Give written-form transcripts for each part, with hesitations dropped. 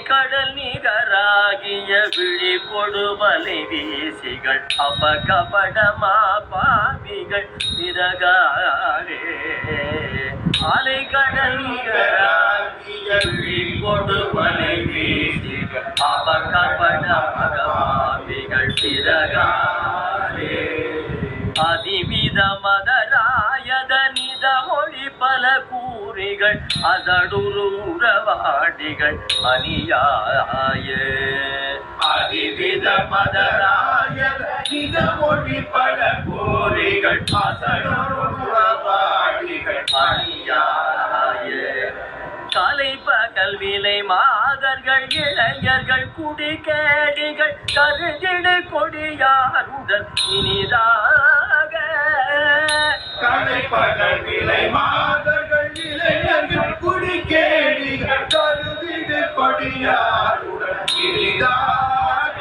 கடல் நிகராகிய விழி கொடுமலை வீசிகள் அபகபடமா பாவிகள் நிதகாரே அலை கடல் நிகராகிய விழி கொடுமலை வீசிகள் அபகபடமா பாவிகள் நிதகாரே அதிவித மதராயத நித மொழி பல கூறிகள் அதடுருவாடிகள் அணியாய அதிவித மதராயத நித மொழி பல கூறிகள் அதடுருவாடிகள் அணியாய கலை பகல் விலை மாதர்கள் இளைஞர்கள் குடிகேடிகள் கருதிடு கொடியாருடன் இனிதாக கலை பகல் விலை மாதர்கள் இளைஞர்கள் குடிகேடிகள் கருதிடு கொடியாருடன் இனிதாக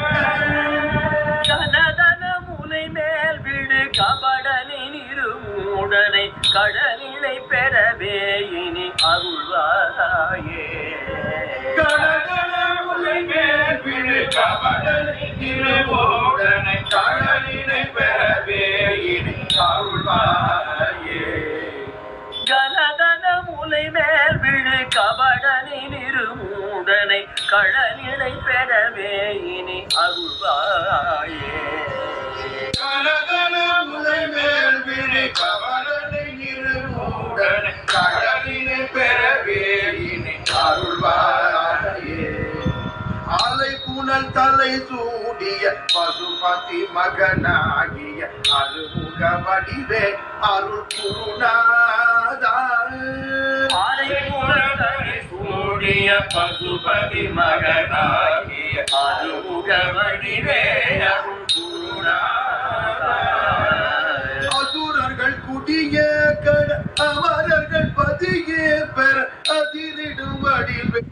கனதன முலை மேல் விடு கபடலின் இருமூடனை கடலினை பெறவே இனி அருள்வாயே கனதன முலை மேல் விடு கபடலின் இருமூடனை கடலினை பெறவே இனி அருள்வாயே கனதன முலை மேல் விடு கபடலின் இருமூடனை கடலினை பெறவே இனி அருள்வாயே கனதன முலை மேல் விடு கபடலின் இருமூடனை கடலினை பெறவே இனி அருள்வாயே ஆலை புனல் தலை சூடிய பசுபதி மகனாகிய அருமுக வடிவே அருள் குருநாதா சூடிய பசுபதி மகனாகிய அருமுக வடிவே அருள் குருநாதா அசுரர்கள் குடிய கட அமரர்கள் பதியே பெற அதிரிடும் வடிவே